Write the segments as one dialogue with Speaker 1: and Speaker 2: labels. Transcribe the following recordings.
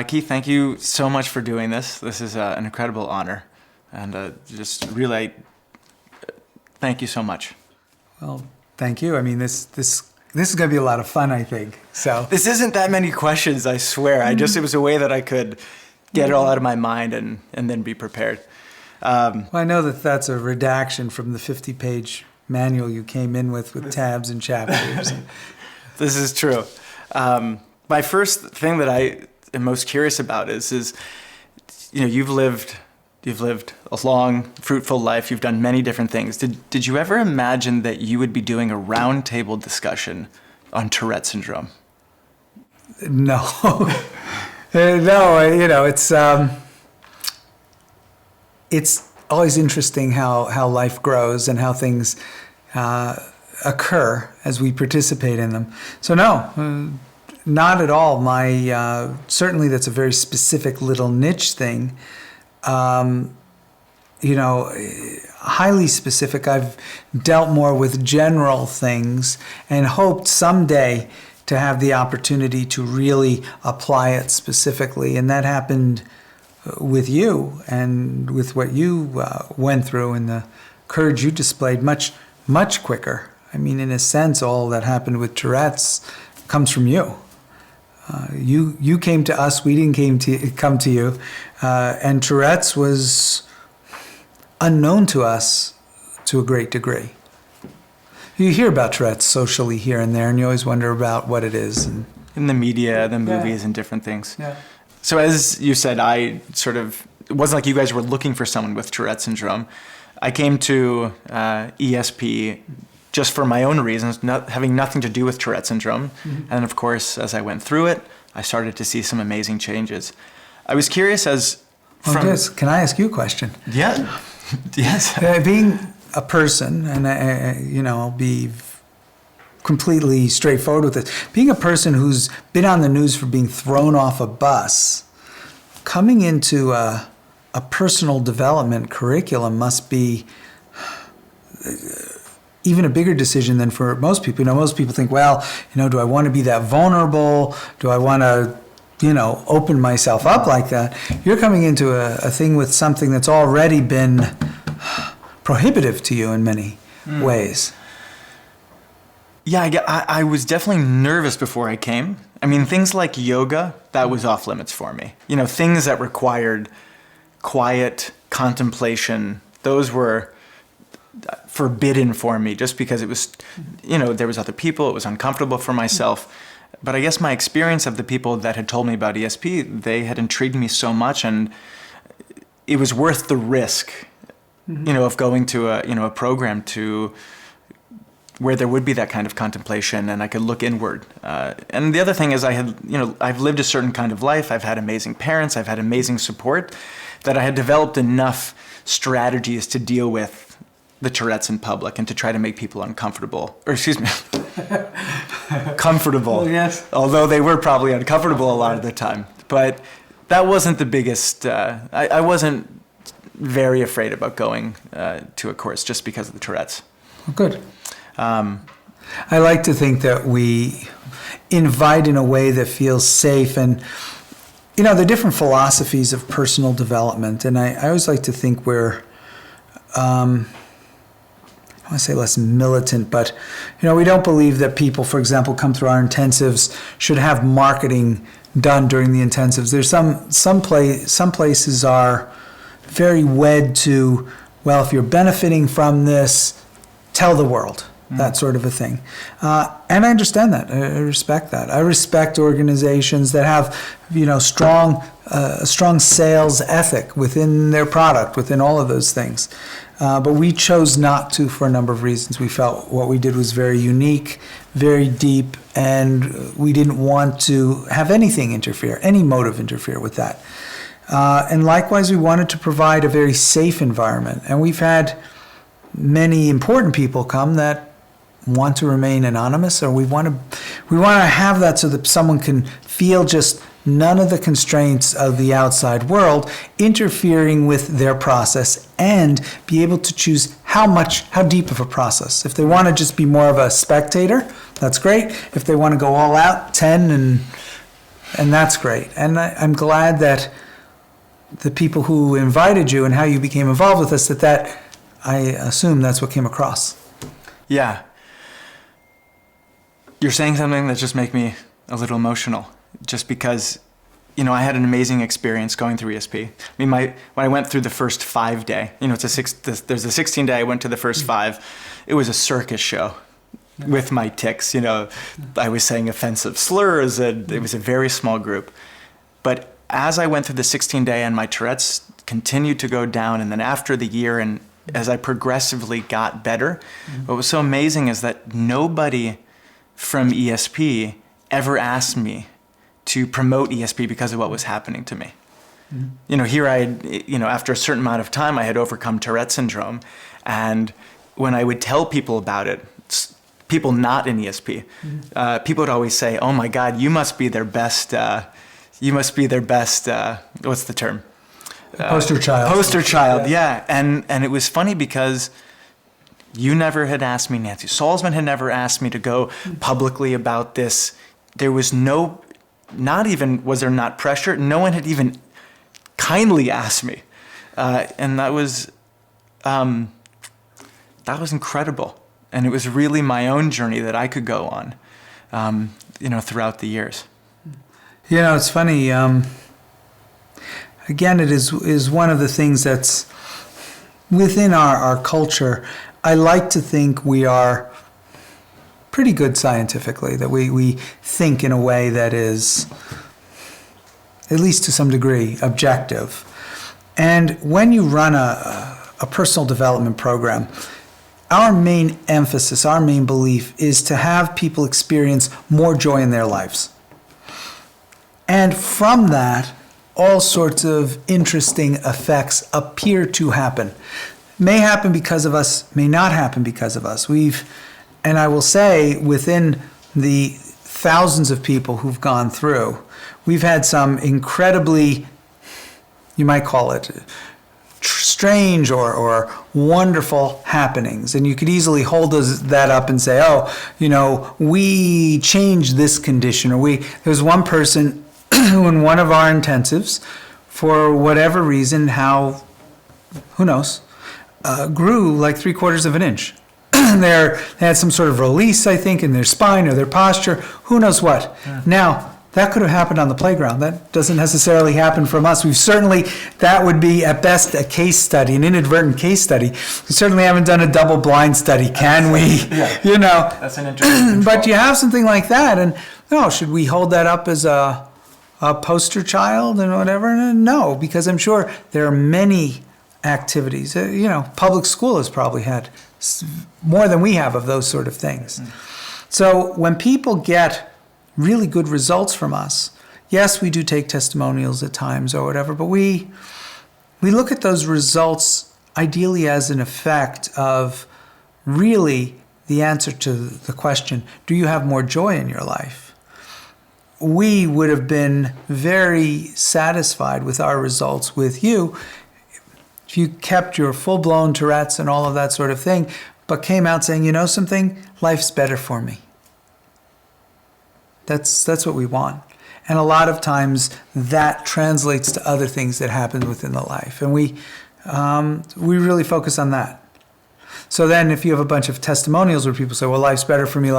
Speaker 1: Keith, thank you so much for doing this. This is an incredible honor. And just really, thank you so much.
Speaker 2: Well, thank you. I mean, this is going to be a lot of fun, I think. So
Speaker 1: this isn't that many questions, I swear. It was a way that I could get it all out of my mind and then be prepared.
Speaker 2: Well, I know that's a redaction from the 50-page manual you came in with tabs and chapters.
Speaker 1: This is true. My first thing that I am most curious about is you've lived a long, fruitful life. You've done many different things. Did you ever imagine that you would be doing a roundtable discussion on Tourette syndrome?
Speaker 2: No. No, it's always interesting how life grows and how things occur as we participate in them. So no, not at all. Certainly that's a very specific little niche thing. Highly specific. I've dealt more with general things and hoped someday to have the opportunity to really apply it specifically. And that happened with you and with what you went through and the courage you displayed much, much quicker. I mean, in a sense, all that happened with Tourette's comes from you. You came to us, we didn't come to you. And Tourette's was unknown to us to a great degree. You hear about Tourette's socially here and there, and you always wonder about what it is.
Speaker 1: In the media, the movies, and different things.
Speaker 2: Yeah.
Speaker 1: So as you said, it wasn't like you guys were looking for someone with Tourette syndrome. I came to ESP just for my own reasons, having nothing to do with Tourette syndrome. Mm-hmm. And of course, as I went through it, I started to see some amazing changes. I was curious
Speaker 2: can I ask you a question?
Speaker 1: Yeah. Yes.
Speaker 2: Being a person, and I'll be completely straightforward with this. Being a person who's been on the news for being thrown off a bus, coming into a personal development curriculum must be even a bigger decision than for most people. Most people think, well, do I want to be that vulnerable? Do I want to, open myself up like that? You're coming into a thing with something that's already been prohibitive to you in many ways.
Speaker 1: Yeah, I was definitely nervous before I came. I mean, things like yoga, that was off limits for me. Things that required quiet contemplation, those were forbidden for me just because it was, there was other people, it was uncomfortable for myself. But I guess my experience of the people that had told me about ESP, they had intrigued me so much, and it was worth the risk, of going to a program where there would be that kind of contemplation and I could look inward. And the other thing is I've lived a certain kind of life. I've had amazing parents. I've had amazing support that I had developed enough strategies to deal with the Tourette's in public and to try to make people comfortable.
Speaker 2: Well, yes.
Speaker 1: Although they were probably uncomfortable a lot of the time. But that wasn't the biggest, I wasn't very afraid about going to a course just because of the Tourette's.
Speaker 2: Well, good. I like to think that we invite in a way that feels safe. And, there are different philosophies of personal development. And I always like to think we're, I want to say less militant, but, we don't believe that people, for example, come through our intensives should have marketing done during the intensives. There's some places are very wed to, well, if you're benefiting from this, tell the world. That sort of a thing. And I understand that. I respect that. I respect organizations that have, a strong sales ethic within their product, within all of those things. But we chose not to for a number of reasons. We felt what we did was very unique, very deep, and we didn't want to have anything interfere, any motive interfere with that. And likewise, we wanted to provide a very safe environment. And we've had many important people come that want to remain anonymous, or we want to have that so that someone can feel just none of the constraints of the outside world interfering with their process, and be able to choose how deep of a process. If they want to just be more of a spectator, that's great. If they want to go all out, 10 and And that's great. And I'm glad that the people who invited you and how you became involved with us, that I assume that's what came across.
Speaker 1: Yeah. You're saying something that just makes me a little emotional, just because, you know, I had an amazing experience going through ESP. I mean, when I went through the first 5 day, you know, there's a 16 day, I went to the first 5. It was a circus show with my tics, you know. I was saying offensive slurs, and it was a very small group. But as I went through the 16 day and my Tourette's continued to go down, and then after the year, and as I progressively got better, what was so amazing is that nobody from ESP ever asked me to promote ESP because of what was happening to me. You know, here after a certain amount of time, I had overcome Tourette syndrome. And when I would tell people about it, people not in ESP, people would always say, "Oh my God, you must be their best, what's the term?
Speaker 2: Poster child.
Speaker 1: Poster child, yeah. And it was funny because you never had asked me, Nancy Salzman had never asked me to go publicly about this. There was was there not pressure? No one had even kindly asked me. And that was incredible. And it was really my own journey that I could go on, throughout the years.
Speaker 2: You know, it's funny. Again, it is one of the things that's within our culture. I like to think we are pretty good scientifically, that we think in a way that is, at least to some degree, objective. And when you run a personal development program, our main emphasis, our main belief is to have people experience more joy in their lives. And from that, all sorts of interesting effects appear to happen. May happen because of us, may not happen because of us. And I will say, within the thousands of people who've gone through, we've had some incredibly, you might call it, strange or wonderful happenings. And you could easily hold that up and say, we changed this condition. There was one person who in one of our intensives, for whatever reason, who knows, grew like 3/4 of an inch. They had some sort of release, I think, in their spine or their posture, who knows what. Yeah. Now, that could have happened on the playground. That doesn't necessarily happen from us. That would be at best a case study, an inadvertent case study. We certainly haven't done a double-blind study, can we? Yeah.
Speaker 1: That's an interesting
Speaker 2: But you have something like that, and should we hold that up as a poster child and whatever? No, because I'm sure there are many activities. Public school has probably had more than we have of those sort of things. So when people get really good results from us, yes, we do take testimonials at times or whatever, but we look at those results ideally as an effect of really the answer to the question, do you have more joy in your life? We would have been very satisfied with our results with you if you kept your full-blown Tourette's and all of that sort of thing, but came out saying, something, life's better for me. That's what we want. And a lot of times that translates to other things that happen within the life. And we really focus on that. So then if you have a bunch of testimonials where people say, well, life's better for me,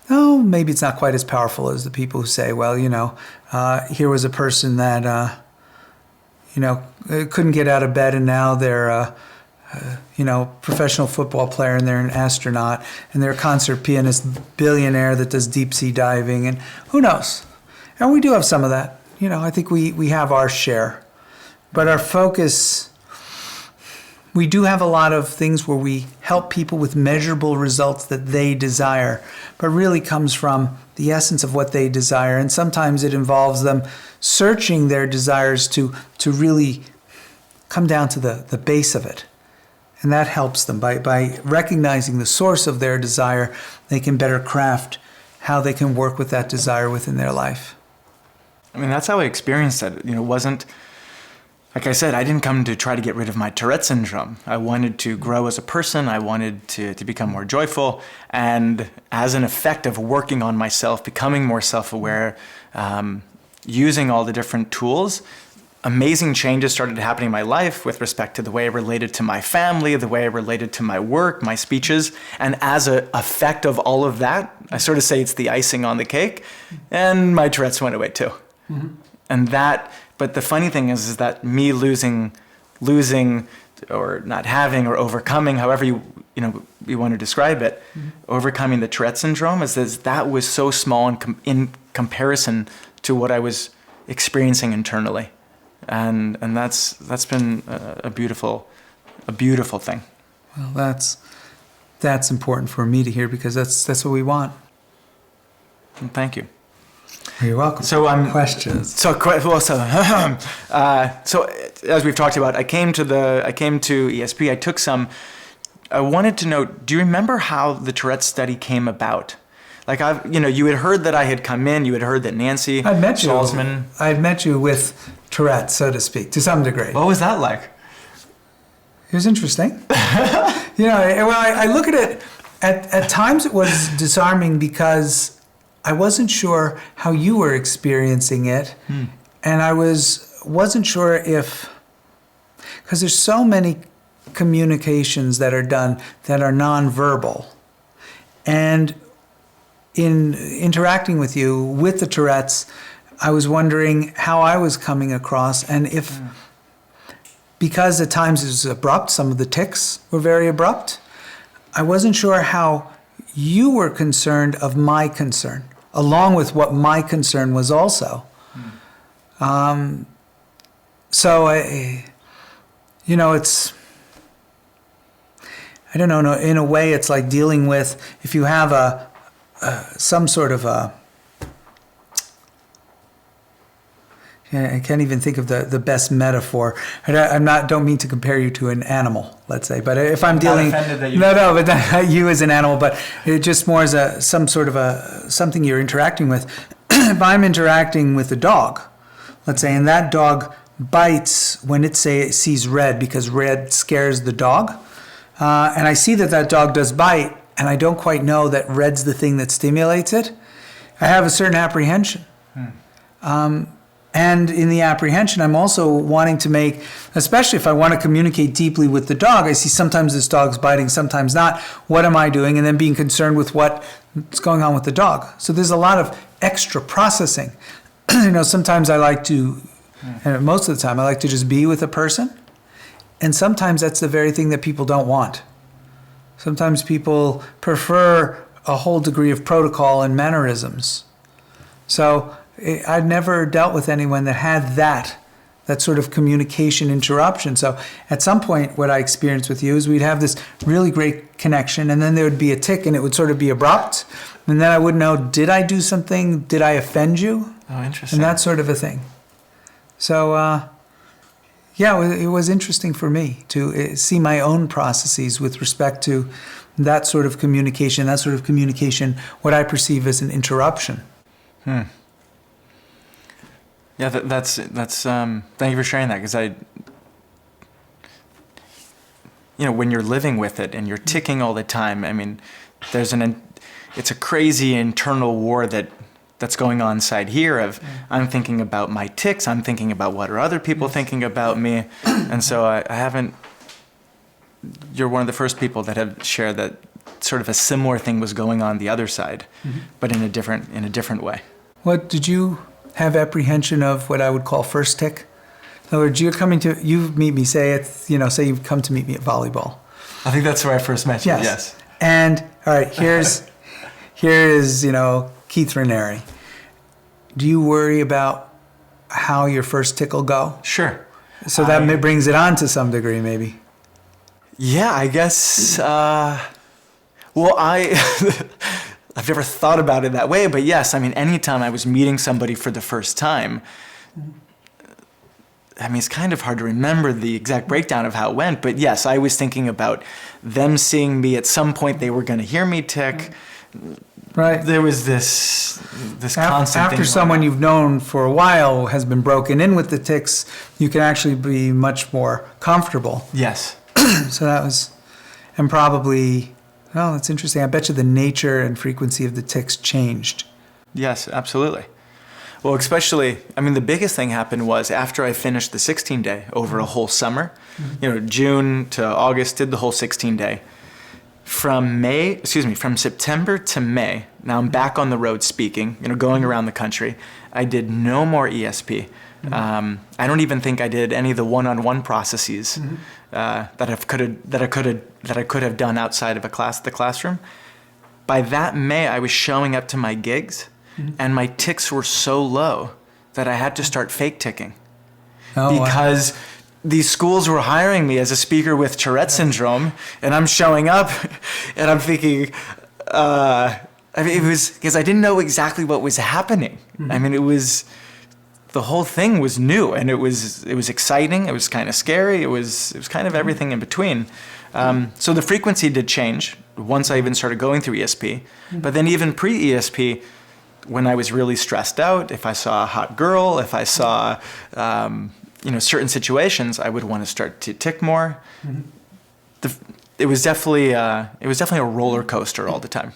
Speaker 2: oh, maybe it's not quite as powerful as the people who say, well, here was a person that, couldn't get out of bed and now they're professional football player and they're an astronaut and they're a concert pianist, billionaire that does deep sea diving, and who knows? And we do have some of that. I think we have our share. But our focus, we do have a lot of things where we help people with measurable results that they desire, but really comes from the essence of what they desire. And sometimes it involves them searching their desires to really come down to the base of it. And that helps them. By recognizing the source of their desire, they can better craft how they can work with that desire within their life.
Speaker 1: I mean, that's how I experienced it. It wasn't like I said, I didn't come to try to get rid of my Tourette syndrome. I wanted to grow as a person. I wanted to become more joyful. And as an effect of working on myself, becoming more self-aware, using all the different tools, amazing changes started happening in my life with respect to the way I related to my family, the way I related to my work, my speeches. And as an effect of all of that, I sort of say it's the icing on the cake, and my Tourette's went away too. Mm-hmm. And that, but the funny thing is that me losing or not having or overcoming, however you want to describe it, mm-hmm. overcoming the Tourette syndrome is that was so small in comparison to what I was experiencing internally. And that's been a beautiful thing.
Speaker 2: Well, that's important for me to hear, because that's what we want.
Speaker 1: Thank you.
Speaker 2: You're welcome.
Speaker 1: So
Speaker 2: questions.
Speaker 1: So as we've talked about, I came to ESP. I took some. I wanted to know, do you remember how the Tourette study came about? Like you had heard that I had come in. You had heard that Nancy Salzman.
Speaker 2: I had met you with Tourette, so to speak, to some degree.
Speaker 1: What was that like?
Speaker 2: It was interesting. I look at it. At times, it was disarming because I wasn't sure how you were experiencing it, and I wasn't sure because there's so many communications that are done that are nonverbal, and in interacting with you with the Tourette's, I was wondering how I was coming across, and if because at times it was abrupt, some of the tics were very abrupt, I wasn't sure how you were concerned of my concern, along with what my concern was also. So it's, I don't know, in a way it's like dealing with, if you have some sort of I can't even think of the best metaphor. Don't mean to compare you to an animal, let's say, but if I'm dealing, but not you as an animal, but it just more as some sort of something you're interacting with. If I'm interacting with a dog, let's say, and that dog bites when it sees red, because red scares the dog, and I see that dog does bite, and I don't quite know that red's the thing that stimulates it, I have a certain apprehension. And in the apprehension, I'm also wanting to make, especially if I want to communicate deeply with the dog, I see sometimes this dog's biting, sometimes not. What am I doing? And then being concerned with what's going on with the dog. So there's a lot of extra processing. Sometimes I like to, and most of the time, I like to just be with a person. And sometimes that's the very thing that people don't want. Sometimes people prefer a whole degree of protocol and mannerisms. So I'd never dealt with anyone that had that sort of communication interruption. So at some point, what I experienced with you is we'd have this really great connection, and then there would be a tick, and it would sort of be abrupt, and then I wouldn't know, did I do something? Did I offend you?
Speaker 1: Oh, interesting.
Speaker 2: And that sort of a thing. So, it was interesting for me to see my own processes with respect to that sort of communication, what I perceive as an interruption.
Speaker 1: Yeah, that's. Thank you for sharing that, because when you're living with it and you're ticking all the time, I mean, it's a crazy internal war that's going on inside here. I'm thinking about my tics, I'm thinking about what are other people thinking about me, and so I haven't. You're one of the first people that have shared that sort of a similar thing was going on the other side, but in a different way.
Speaker 2: What did you have apprehension of? What I would call first tick? In other words, you meet me, say you've come to meet me at volleyball.
Speaker 1: I think that's where I first met you. Yes.
Speaker 2: And all right, here is Keith Raniere. Do you worry about how your first tick will go?
Speaker 1: Sure.
Speaker 2: So that brings it on to some degree, maybe.
Speaker 1: Yeah, I guess. I've never thought about it that way, but yes, I mean, anytime I was meeting somebody for the first time, I mean, it's kind of hard to remember the exact breakdown of how it went, but yes, I was thinking about them seeing me. At some point, they were going to hear me tick.
Speaker 2: Right.
Speaker 1: there was this constant
Speaker 2: After
Speaker 1: thing
Speaker 2: someone
Speaker 1: going on.
Speaker 2: you've known for a while has been broken in with the tics, you can actually be much more comfortable.
Speaker 1: Yes.
Speaker 2: So that was, and probably, oh, that's interesting. I bet you the nature and frequency of the tics changed.
Speaker 1: Yes, absolutely. Well, especially, I mean, the biggest thing happened was after I finished the 16-day over a whole summer, June to August, did the whole 16-day. From September to May, now I'm back on the road speaking, going around the country. I did no more ESP. I don't even think I did any of the one-on-one processes that I could have done outside of the classroom. By that May, I was showing up to my gigs, and my tics were so low that I had to start fake ticking.
Speaker 2: Oh, wow.
Speaker 1: Because these schools were hiring me as a speaker with Tourette syndrome, and I'm showing up, and I'm thinking, it was because I didn't know exactly what was happening. I mean, the whole thing was new, and it was exciting. It was kind of scary. It was kind of everything in between. So the frequency did change once I even started going through ESP. But then even pre-ESP, when I was really stressed out, if I saw a hot girl, if I saw certain situations, I would want to start to tick more. It was definitely a roller coaster all the time.